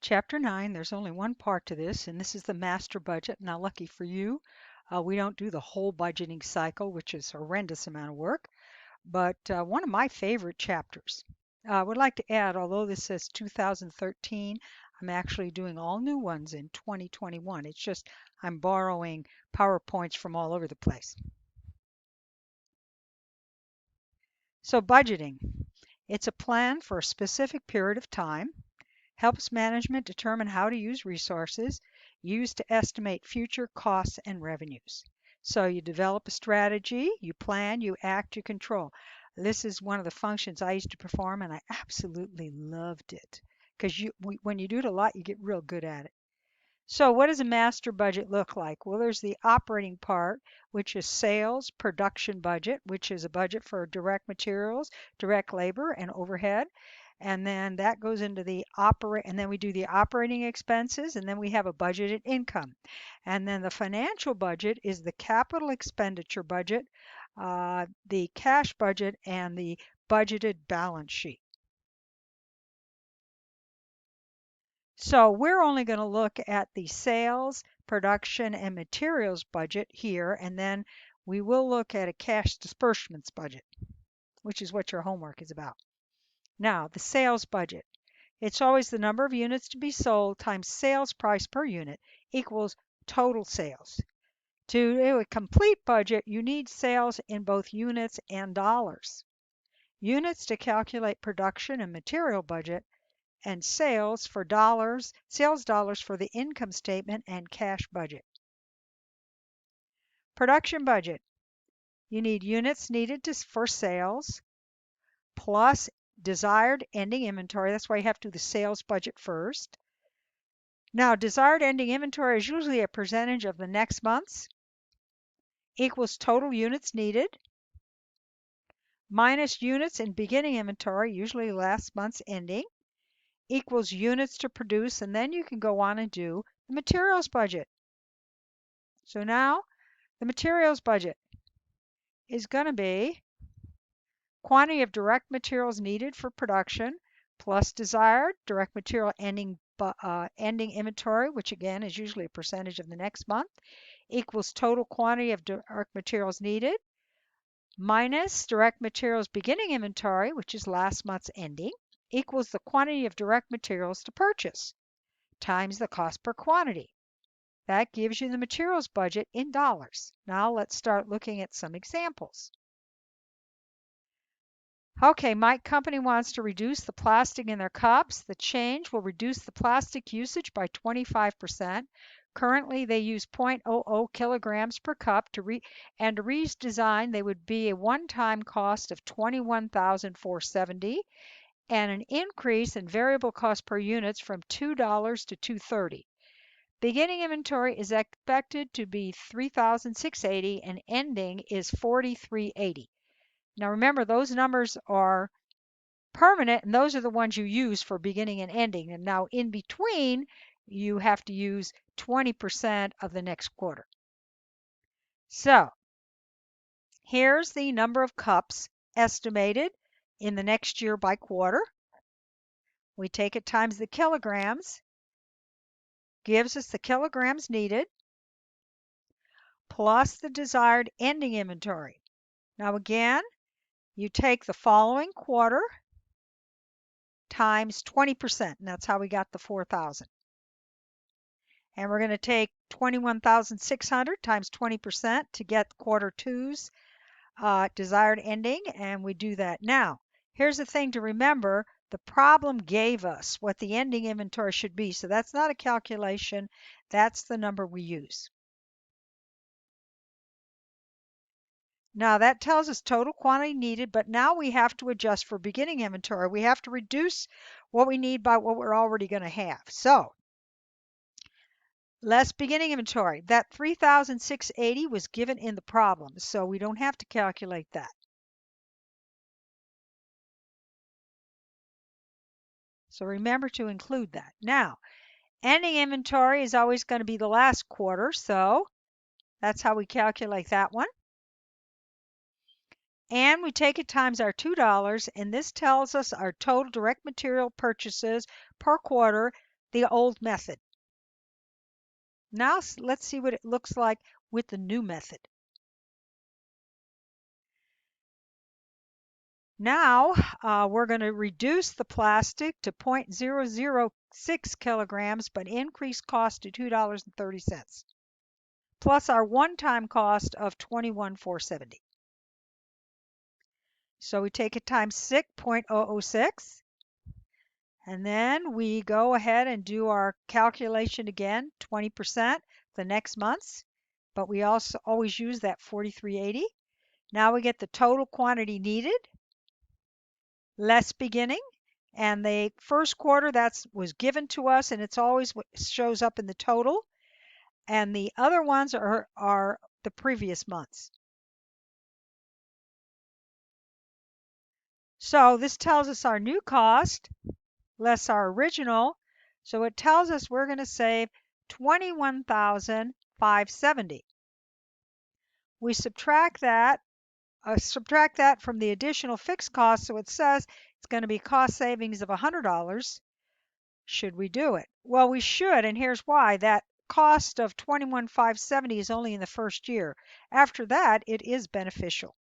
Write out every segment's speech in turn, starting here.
Chapter 9, there's only one part to this, and this is the master budget. Now, lucky for you, we don't do the whole budgeting cycle, which is a horrendous amount of work, but one of my favorite chapters. I would like to add, although this says 2013, I'm actually doing all new ones in 2021. It's just I'm borrowing PowerPoints from all over the place. So budgeting, it's a plan for a specific period of time, helps management determine how to use resources used to estimate future costs and revenues. So you develop a strategy, you plan, you act, you control. This is one of the functions I used to perform, and I absolutely loved it because when you do it a lot, you get real good at it. So what does a master budget look like? Well, there's the operating part, which is sales production budget, which is a budget for direct materials, direct labor, and overhead. And then that goes into the and then we do the operating expenses, and then we have a budgeted income. And then the financial budget is the capital expenditure budget, the cash budget, and the budgeted balance sheet. So we're only going to look at the sales, production, and materials budget here, and then we will look at a cash disbursements budget, which is what your homework is about. Now, the sales budget. It's always the number of units to be sold times sales price per unit equals total sales. To do a complete budget, you need sales in both units and dollars. Units to calculate production and material budget, and sales dollars for the income statement and cash budget. Production budget. You need units needed for sales plus desired ending inventory. That's why you have to do the sales budget first. Now, desired ending inventory is usually a percentage of the next month's equals total units needed minus units in beginning inventory, usually last month's ending, equals units to produce, and then you can go on and do the materials budget. So now the materials budget is going to be quantity of direct materials needed for production plus desired direct material ending inventory, which again is usually a percentage of the next month, equals total quantity of direct materials needed minus direct materials beginning inventory, which is last month's ending, equals the quantity of direct materials to purchase times the cost per quantity. That gives you the materials budget in dollars. Now let's start looking at some examples. Okay, my company wants to reduce the plastic in their cups. The change will reduce the plastic usage by 25%. Currently, they use 0.00 kilograms per cup to redesign. They would be a one-time cost of $21,470 and an increase in variable cost per units from $2 to $2.30. Beginning inventory is expected to be $3,680 and ending is $4,380. Now remember, those numbers are permanent, and those are the ones you use for beginning and ending. And now in between, you have to use 20% of the next quarter. So here's the number of cups estimated in the next year by quarter. We take it times the kilograms, gives us the kilograms needed, plus the desired ending inventory. Now again, you take the following quarter times 20%, and that's how we got the 4,000. And we're going to take 21,600 times 20% to get quarter two's desired ending, and we do that. Now, here's the thing to remember. The problem gave us what the ending inventory should be, so that's not a calculation. That's the number we use. Now that tells us total quantity needed, but now we have to adjust for beginning inventory. We have to reduce what we need by what we're already going to have. So less beginning inventory. That 3,680 was given in the problem, so we don't have to calculate that. So remember to include that. Now, ending inventory is always going to be the last quarter, so that's how we calculate that one. And we take it times our $2, and this tells us our total direct material purchases per quarter the old method. Now let's see what it looks like with the new method. Now we're going to reduce the plastic to 0.006 kilograms, but increase cost to $2.30, plus our one-time cost of $21,470. So we take it times 6.006, and then we go ahead and do our calculation again, 20% the next months, but we also always use that 4380. Now we get the total quantity needed, less beginning, and the first quarter that was given to us, and it's always what shows up in the total, and the other ones are the previous months. So this tells us our new cost less our original. So it tells us we're going to save $21,570. We subtract that from the additional fixed cost, so it says it's going to be cost savings of $100. Should we do it? Well, we should, and here's why. That cost of $21,570 is only in the first year. After that, it is beneficial.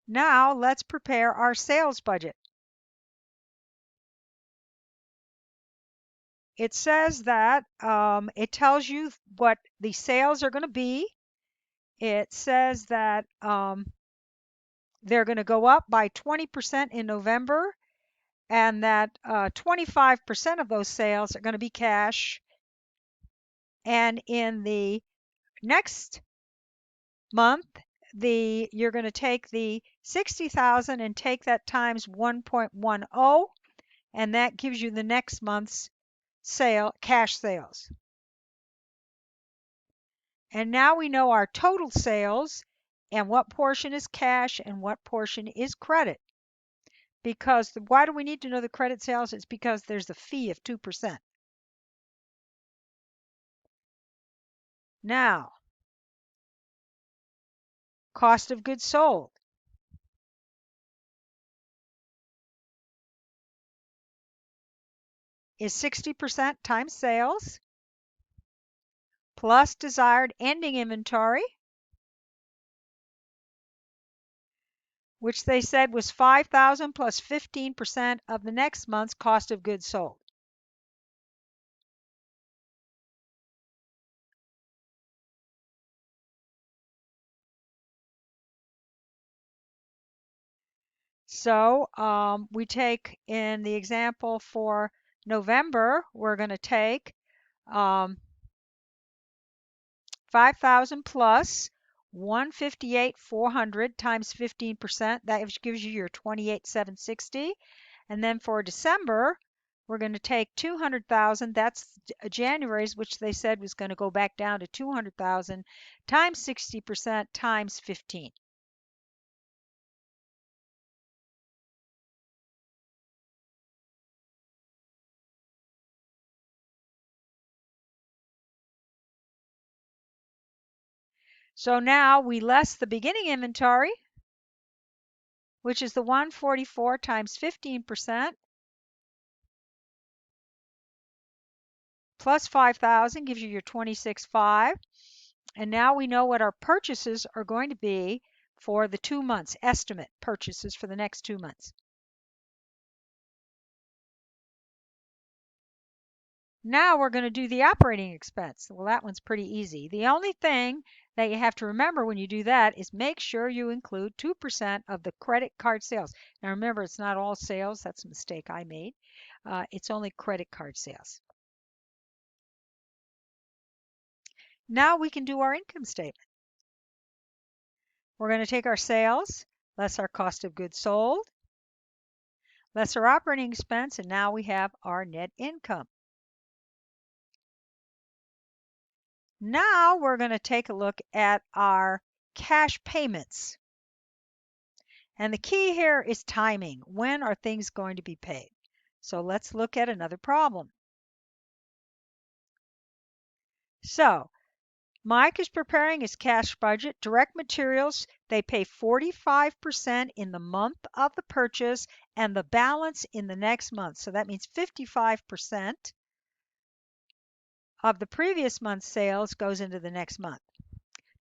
Now let's prepare our sales budget. It says that it tells you what the sales are going to be. It says that they're going to go up by 20% in November, and that 25% of those sales are going to be cash. And in the next month, you're going to take the 60,000 and take that times 1.10, and that gives you the next month's cash sales. And now we know our total sales and what portion is cash and what portion is credit. Because why do we need to know the credit sales? It's because there's a fee of 2%. Now, cost of goods sold is 60% times sales plus desired ending inventory, which they said was 5,000 plus 15% of the next month's cost of goods sold. So we take, in the example for November, we're going to take 5,000 plus 158,400 times 15%. That gives you your 28,760. And then for December, we're going to take 200,000. That's January's, which they said was going to go back down to 200,000 times 60% times 15. So now we less the beginning inventory, which is the 144 times 15%, plus 5,000 gives you your 26,500. And now we know what our purchases are going to be for the 2 months, estimate purchases for the next 2 months. Now we're going to do the operating expense. Well, that one's pretty easy. The only thing that you have to remember when you do that is make sure you include 2% of the credit card sales. Now remember, it's not all sales. That's a mistake I made. It's only credit card sales. Now we can do our income statement. We're going to take our sales, less our cost of goods sold, less our operating expense, and now we have our net income. Now we're going to take a look at our cash payments. And the key here is timing. When are things going to be paid? So let's look at another problem. So Mike is preparing his cash budget. Direct materials, they pay 45% in the month of the purchase and the balance in the next month. So that means 55% of the previous month's sales goes into the next month.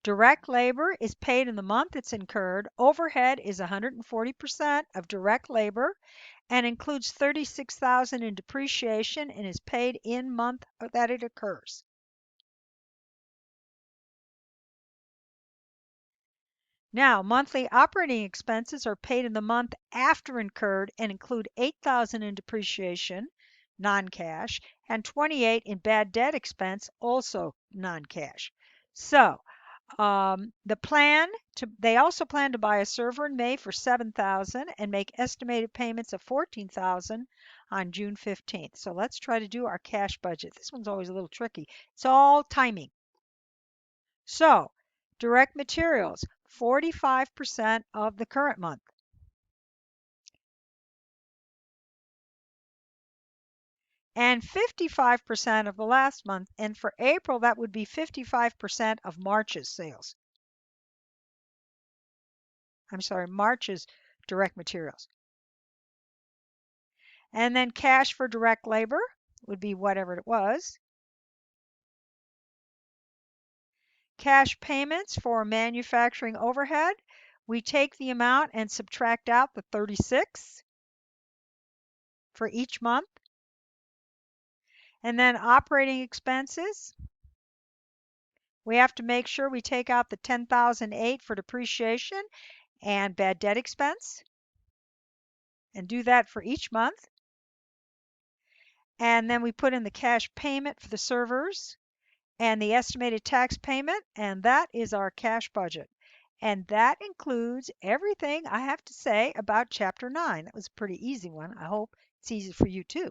Direct labor is paid in the month it's incurred. Overhead is 140% of direct labor and includes $36,000 in depreciation and is paid in month that it occurs. Now, monthly operating expenses are paid in the month after incurred and include $8,000 in depreciation, non-cash, and $28,000 in bad debt expense, also non-cash. So, they also plan to buy a server in May for $7,000 and make estimated payments of $14,000 on June 15th. So let's try to do our cash budget. This one's always a little tricky. It's all timing. So, direct materials, 45% of the current month. And 55% of the last month. And for April, that would be 55% of March's sales. I'm sorry, March's direct materials. And then cash for direct labor would be whatever it was. Cash payments for manufacturing overhead, we take the amount and subtract out the 36 for each month. And then operating expenses, we have to make sure we take out the $10,008 for depreciation and bad debt expense and do that for each month. And then we put in the cash payment for the servers and the estimated tax payment, and that is our cash budget. And that includes everything I have to say about Chapter 9. That was a pretty easy one. I hope it's easy for you too.